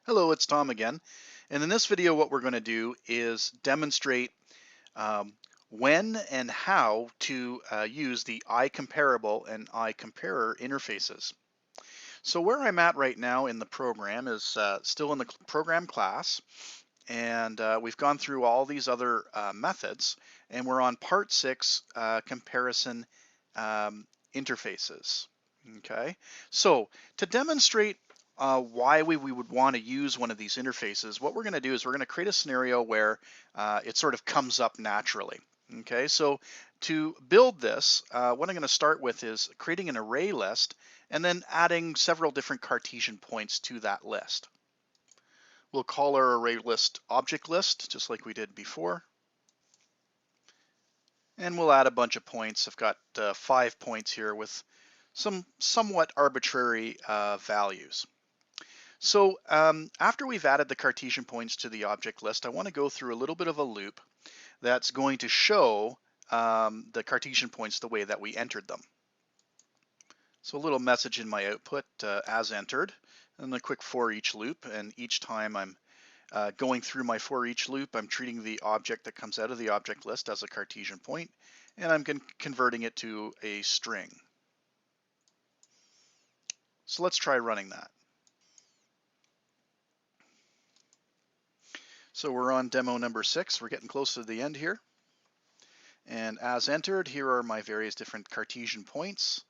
Hello, it's Tom again. And in this video, what we're going to do is demonstrate um, when and how to use the IComparable and IComparer interfaces. So where I'm at right now in the program is still in the program class, and we've gone through all these other methods, and we're on part 6, comparison interfaces. Okay, so to demonstrate why we would want to use one of these interfaces, what we're going to do is we're going to create a scenario where it sort of comes up naturally. Okay, so to build this, what I'm going to start with is creating an array list and then adding several different Cartesian points to that list. We'll call our array list object list, just like we did before. And we'll add a bunch of points. I've got 5 points here with some somewhat arbitrary values. So after we've added the Cartesian points to the object list, I want to go through a little bit of a loop that's going to show the Cartesian points the way that we entered them. So a little message in my output as entered, and a quick for each loop, and each time I'm going through my for each loop, I'm treating the object that comes out of the object list as a Cartesian point, and I'm converting it to a string. So let's try running that. So we're on demo number 6. We're getting close to the end here. And as entered, here are my various different Cartesian points,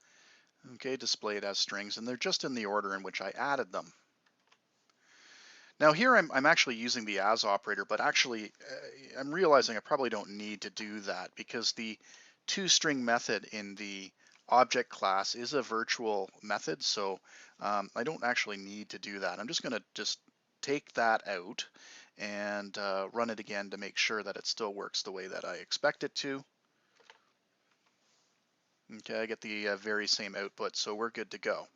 okay, displayed as strings, and they're just in the order in which I added them. Now here I'm actually using the as operator, but actually I'm realizing I probably don't need to do that because the toString method in the object class is a virtual method, so I don't actually need to do that. I'm just going to just take that out and run it again to make sure that it still works the way that I expect it to. Okay, I get the very same output, so we're good to go.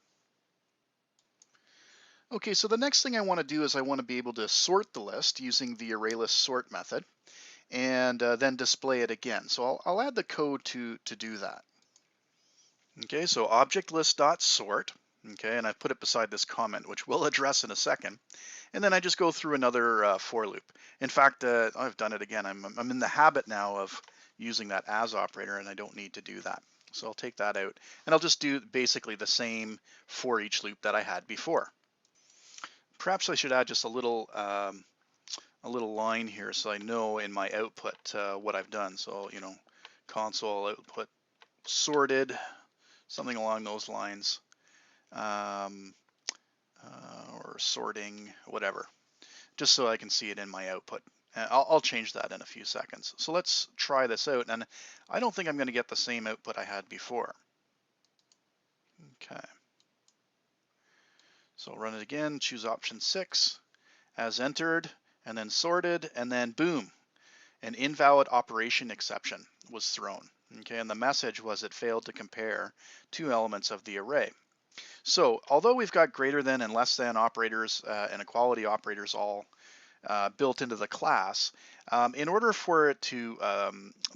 Okay, so the next thing I want to do is I want to be able to sort the list using the Arraylist sort method and then display it again. So I'll add the code to do that. Okay, so object list.sort, okay, and I've put it beside this comment, which we'll address in a second. And then I just go through another for loop. In fact, I've done it again. I'm in the habit now of using that as operator, and I don't need to do that. So I'll take that out, and I'll just do basically the same for each loop that I had before. Perhaps I should add just a little line here so I know in my output what I've done. So, you know, console output sorted, something along those lines, or sorting, whatever, just so I can see it in my output. I'll change that in a few seconds. So let's try this out, and I don't think I'm going to get the same output I had before. Okay. So I'll run it again, choose option 6, as entered, and then sorted, and then boom, an invalid operation exception was thrown. Okay, and the message was it failed to compare two elements of the array. So although we've got greater than and less than operators and equality operators all built into the class, in order for it to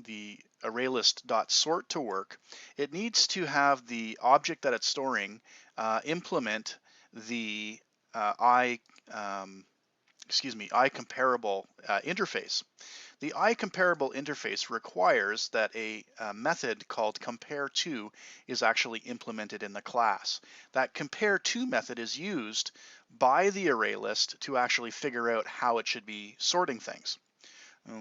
the ArrayList.sort to work, it needs to have the object that it's storing implement the IComparable interface. The IComparable interface requires that a method called compare2 is actually implemented in the class. That compare2 method is used by the array list to actually figure out how it should be sorting things.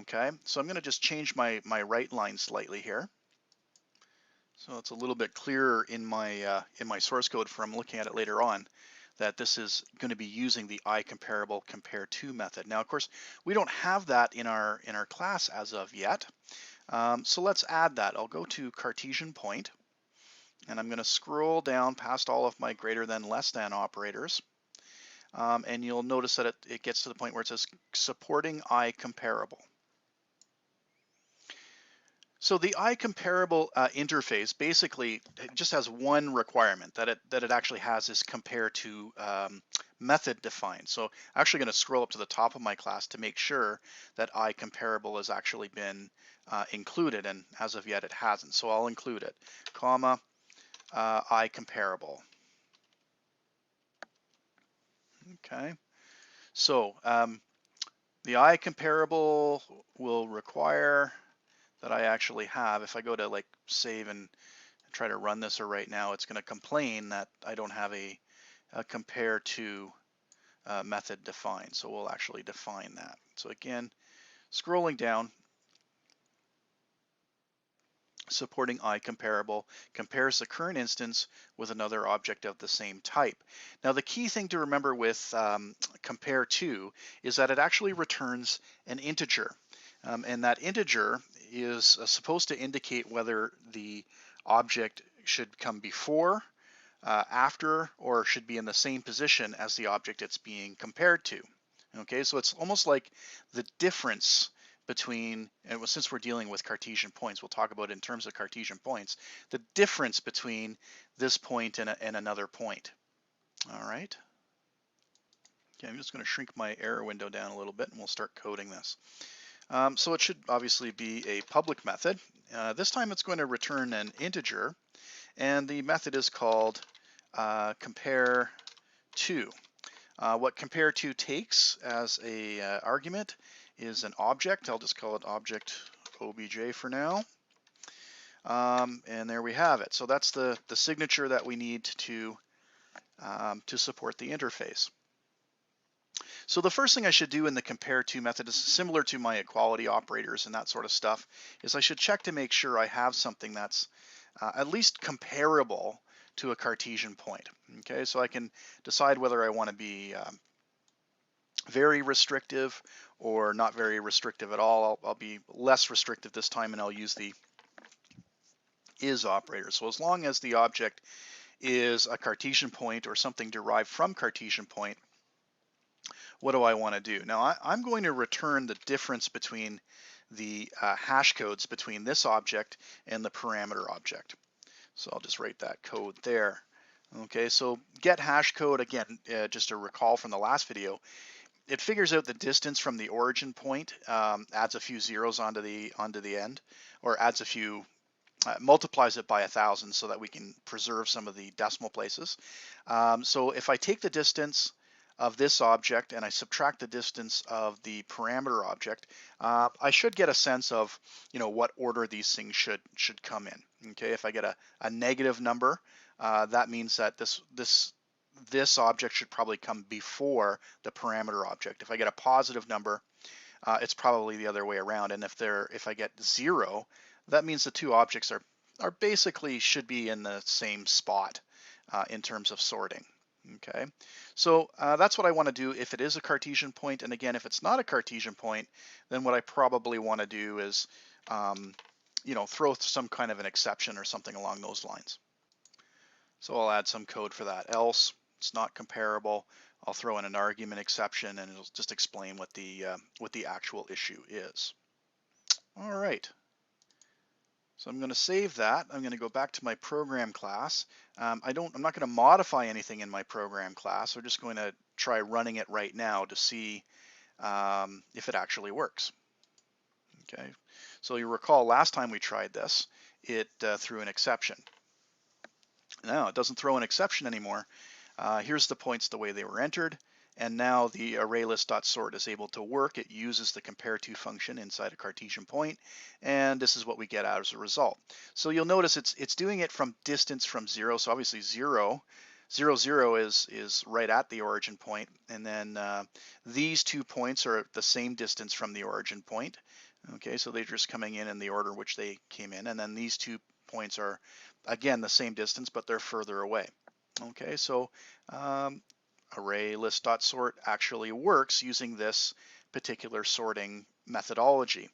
Okay, so I'm going to just change my write line slightly here, so it's a little bit clearer in my source code from looking at it later on, that this is going to be using the IComparable compare2 method. Now, of course, we don't have that in our class as of yet. So let's add that. I'll go to Cartesian point, and I'm going to scroll down past all of my greater than, less than operators. And you'll notice that it gets to the point where it says supporting IComparable. So the IComparable interface basically just has one requirement that it actually has is compare to method defined. So I'm actually going to scroll up to the top of my class to make sure that IComparable has actually been included, and as of yet it hasn't. So I'll include it, comma, IComparable. Okay. So the IComparable will require that I actually have, if I go to like save and try to run this right now, it's going to complain that I don't have a compare to method defined. So we'll actually define that. So again, scrolling down, supporting IComparable compares the current instance with another object of the same type. Now the key thing to remember with compare to is that it actually returns an integer. And that integer is supposed to indicate whether the object should come before, after, or should be in the same position as the object it's being compared to. Okay, so it's almost like the difference between, and since we're dealing with Cartesian points, we'll talk about it in terms of Cartesian points, the difference between this point and another point. All right. Okay, I'm just going to shrink my error window down a little bit and we'll start coding this. So it should obviously be a public method. This time it's going to return an integer, and the method is called compare to. What compare to takes as a argument is an object. I'll just call it object obj for now. And there we have it. So that's the signature that we need to support the interface. So the first thing I should do in the compare to method is similar to my equality operators and that sort of stuff, is I should check to make sure I have something that's at least comparable to a Cartesian point. Okay, so I can decide whether I want to be very restrictive or not very restrictive at all. I'll be less restrictive this time, and I'll use the is operator. So as long as the object is a Cartesian point or something derived from Cartesian point, what do I want to do? Now I'm going to return the difference between the hash codes between this object and the parameter object. So I'll just write that code there. Okay, so get hash code, again, just to recall from the last video, it figures out the distance from the origin point, adds a few zeros onto the end, or adds a few, multiplies it by 1,000 so that we can preserve some of the decimal places. So if I take the distance of this object and I subtract the distance of the parameter object, I should get a sense of, what order these things should come in. Okay, if I get a negative number, that means that this object should probably come before the parameter object. If I get a positive number, it's probably the other way around. And if I get 0, that means the two objects are basically should be in the same spot in terms of sorting. Okay, so that's what I want to do if it is a Cartesian point. And again, if it's not a Cartesian point, then what I probably want to do is, throw some kind of an exception or something along those lines. So I'll add some code for that. Else it's not comparable, I'll throw in an argument exception, and it'll just explain what the actual issue is. All right. So I'm going to save that. I'm going to go back to my program class. I'm not going to modify anything in my program class. We're just going to try running it right now to see if it actually works. Okay. So you recall last time we tried this, it threw an exception. Now it doesn't throw an exception anymore. Here's the points the way they were entered, and now the Arraylist.sort is able to work. It uses the compare to function inside a Cartesian point, and this is what we get out as a result. So you'll notice it's doing it from distance from 0. So obviously 0, 0, 0 is right at the origin point, and then these 2 points are the same distance from the origin point. Okay, so they're just coming in the order which they came in, and then these 2 points are again the same distance, but they're further away. Okay, so Arraylist.sort actually works using this particular sorting methodology.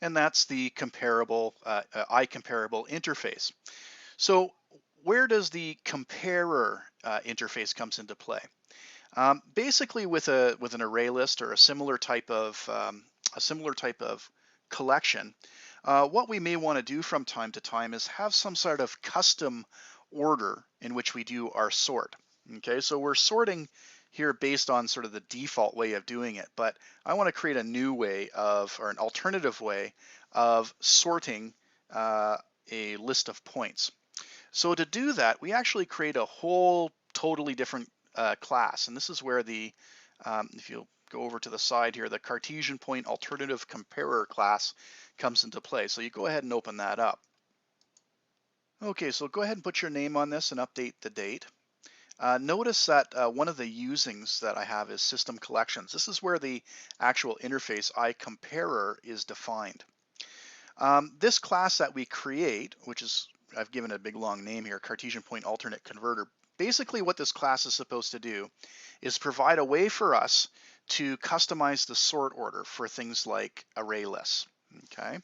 And that's the IComparable interface. So where does the comparer interface comes into play? Basically with an Arraylist or a similar type of collection, what we may want to do from time to time is have some sort of custom order in which we do our sort. Okay, so we're sorting here based on sort of the default way of doing it, but I want to create a new way or an alternative way of sorting a list of points. So to do that, we actually create a whole totally different class, and this is where the, if you go over to the side here, the Cartesian point alternative comparer class comes into play. So you go ahead and open that up. Okay, so go ahead and put your name on this and update the date. Notice that one of the usings that I have is system collections. This is where the actual interface IComparer is defined. This class that we create, which is, I've given a big long name here, Cartesian point alternate converter. Basically what this class is supposed to do is provide a way for us to customize the sort order for things like array lists. Okay.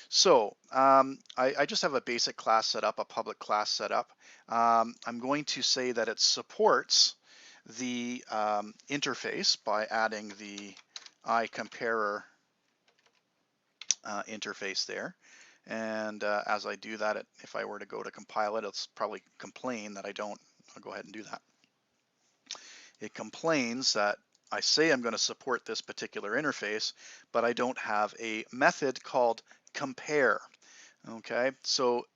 So I just have a basic class set up, a public class set up. I'm going to say that it supports the interface by adding the IComparer interface there. And as I do that, if I were to go to compile it, it'll probably complain that I don't. I'll go ahead and do that. It complains that I say I'm going to support this particular interface, but I don't have a method called compare. Okay, so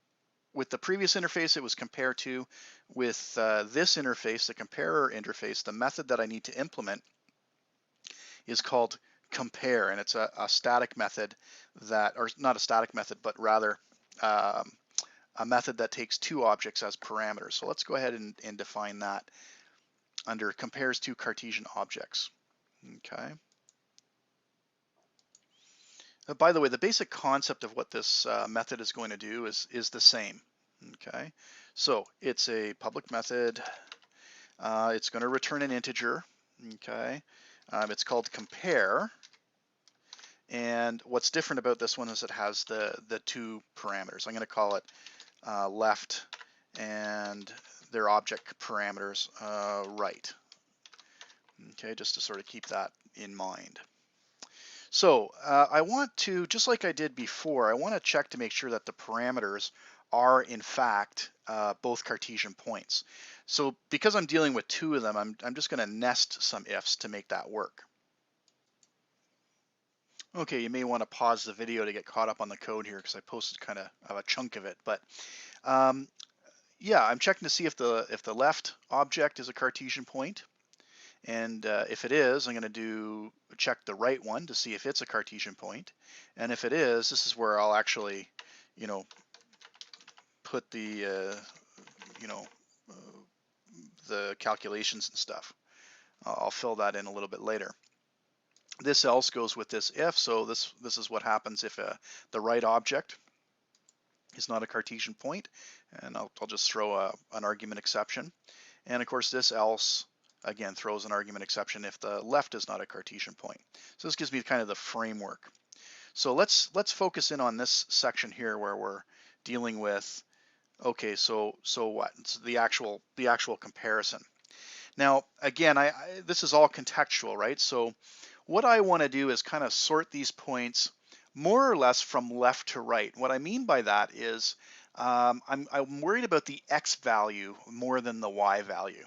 with the previous interface, it was compare to. With this interface, the comparer interface, the method that I need to implement is called compare, and it's a static method that, or not a static method, but rather a method that takes two objects as parameters. So let's go ahead and define that under compares two Cartesian objects. Okay. By the way, the basic concept of what this method is going to do is the same. Okay, so it's a public method. It's going to return an integer. Okay, it's called compare. And what's different about this one is it has the two parameters. I'm going to call it left and their object parameters right. Okay, just to sort of keep that in mind. So I want to, just like I did before, I want to check to make sure that the parameters are in fact both Cartesian points. So because I'm dealing with two of them, I'm just going to nest some ifs to make that work. Okay, you may want to pause the video to get caught up on the code here because I posted kind of a chunk of it. But yeah, I'm checking to see if the left object is a Cartesian point. And if it is, I'm going to check the right one to see if it's a Cartesian point. And if it is, this is where I'll actually, put the, the calculations and stuff. I'll fill that in a little bit later. This else goes with this if, so this is what happens if the right object is not a Cartesian point, and I'll just throw an argument exception. And of course this else again throws an argument exception if the left is not a Cartesian point. So this gives me kind of the framework. So let's focus in on this section here where we're dealing with, okay, so what? It's the actual comparison. Now again, this is all contextual, right? So what I want to do is kind of sort these points more or less from left to right. What I mean by that is I'm worried about the x value more than the y value.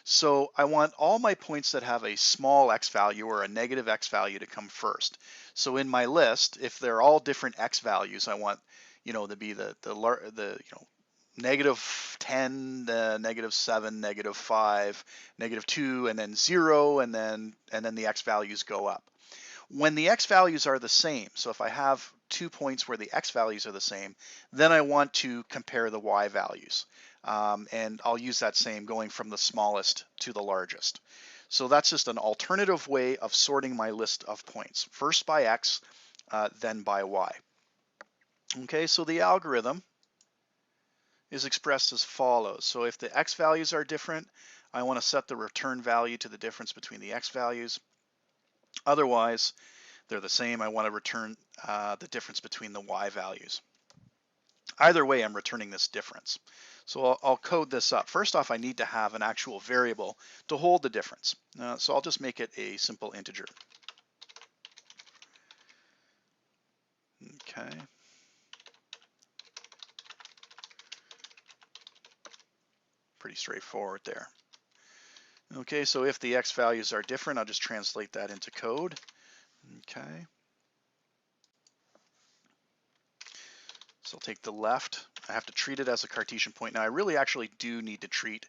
So I want all my points that have a small x value or a negative x value to come first. So in my list, if they're all different x values, I want to be the negative 10, negative 7, negative 5, negative 2, and then 0, and then the x values go up. When the x values are the same, so if I have 2 points where the x values are the same, then I want to compare the y values. And I'll use that same going from the smallest to the largest. So that's just an alternative way of sorting my list of points. First by x, then by y. Okay, so the algorithm is expressed as follows. So if the x values are different, I want to set the return value to the difference between the x values. Otherwise, they're the same. I want to return the difference between the y values. Either way, I'm returning this difference. So I'll code this up. First off, I need to have an actual variable to hold the difference. So I'll just make it a simple integer. Okay. Pretty straightforward there. Okay, so if the x values are different, I'll just translate that into code. Okay. So I'll take the left. I have to treat it as a Cartesian point. Now I really actually do need to treat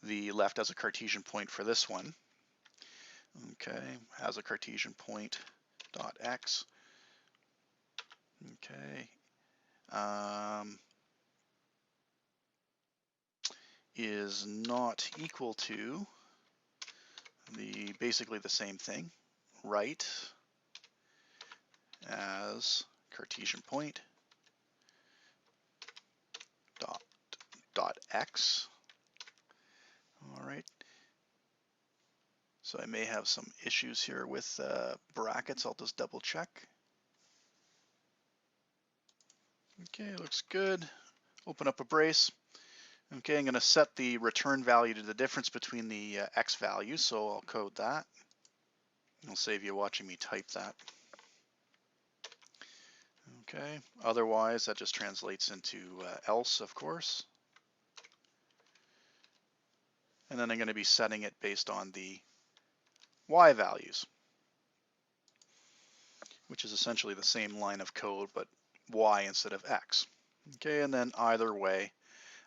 the left has a Cartesian point for this one. Okay, has a Cartesian point dot x. Okay, is not equal to basically the same thing, right, as Cartesian point dot x. All right. So I may have some issues here with brackets. I'll just double check. Okay, looks good. Open up a brace. Okay, I'm going to set the return value to the difference between the x values, so I'll code that. I'll save you watching me type that. Okay, otherwise that just translates into else, of course. And then I'm going to be setting it based on the y values, which is essentially the same line of code, but y instead of x. Okay, and then either way,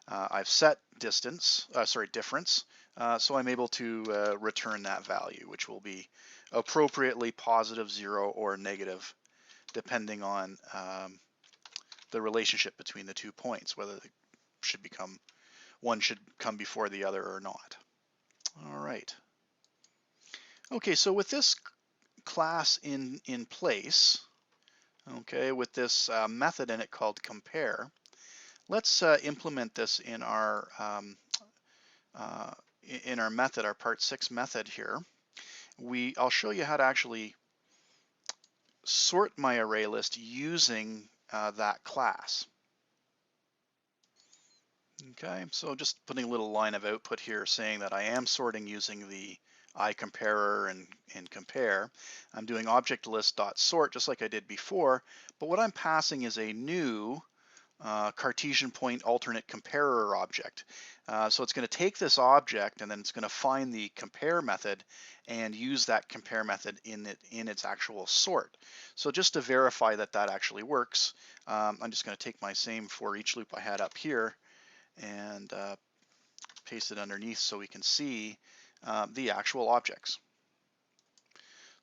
I've set difference, so I'm able to return that value, which will be appropriately positive, 0, or negative, depending on the relationship between the 2 points, whether one should come before the other or not. All right. Okay, so with this class in place, okay, with this method in it called compare, let's implement this in our method, our part 6 method here. I'll show you how to actually sort my array list using that class. Okay, so just putting a little line of output here saying that I am sorting using the IComparer and compare. I'm doing object list.sort just like I did before, but what I'm passing is a new Cartesian point alternate comparer object. So it's going to take this object and then it's going to find the compare method and use that compare method in its actual sort. So just to verify that that actually works, I'm just going to take my same for each loop I had up here and paste it underneath so we can see the actual objects.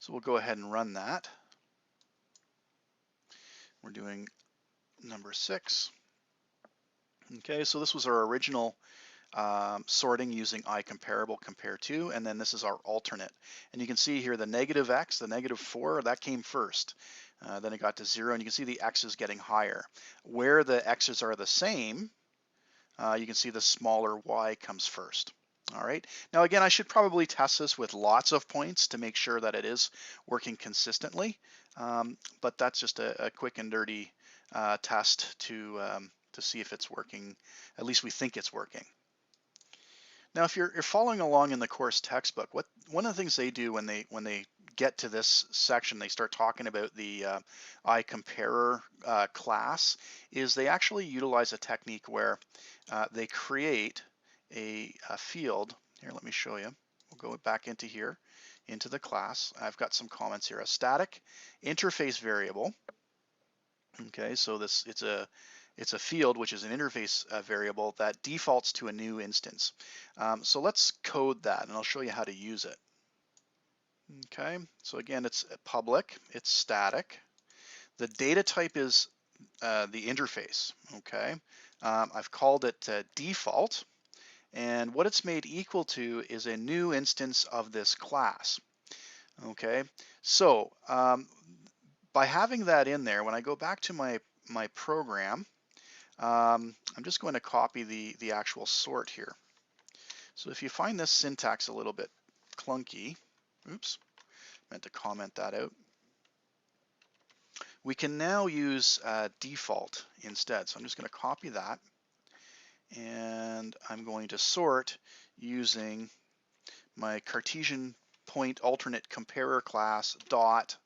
So we'll go ahead and run that. We're doing number 6. Okay, so this was our original sorting using IComparable compare to, and then this is our alternate. And you can see here the negative x, the negative 4, that came first. Then it got to 0, and you can see the x is getting higher. Where the x's are the same, you can see the smaller y comes first. All right. Now again, I should probably test this with lots of points to make sure that it is working consistently. But that's just a quick and dirty test to see if it's working. At least we think it's working. Now, if you're following along in the course textbook, one of the things they do when they get to this section, they start talking about the IComparer class, is they actually utilize a technique where they create a field. Here, let me show you. We'll go back into here, into the class. I've got some comments here. A static interface variable. Okay, so it's a field, which is an interface variable that defaults to a new instance. So let's code that, and I'll show you how to use it. Okay, so again, it's public, it's static. The data type is the interface. Okay, I've called it default, and what it's made equal to is a new instance of this class. Okay, so by having that in there, when I go back to my program, I'm just going to copy the actual sort here. So if you find this syntax a little bit clunky, oops, meant to comment that out. We can now use default instead. So I'm just going to copy that, and I'm going to sort using my Cartesian point alternate comparer class dot,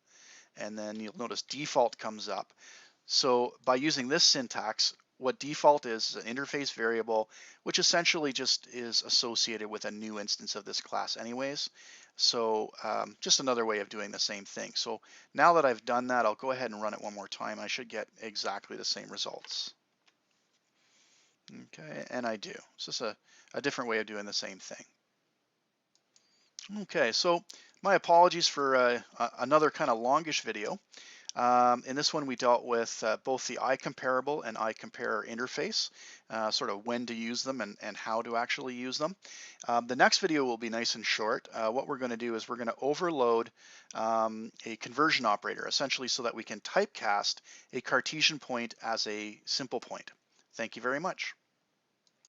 and then you'll notice default comes up. So by using this syntax, what default is an interface variable, which essentially just is associated with a new instance of this class anyways. So just another way of doing the same thing. So now that I've done that, I'll go ahead and run it one more time. I should get exactly the same results. Okay, and I do. It's just a different way of doing the same thing. Okay, so my apologies for another kind of longish video. In this one, we dealt with both the IComparable and IComparer interface, sort of when to use them and how to actually use them. The next video will be nice and short. What we're going to do is we're going to overload a conversion operator, essentially so that we can typecast a Cartesian point as a simple point. Thank you very much.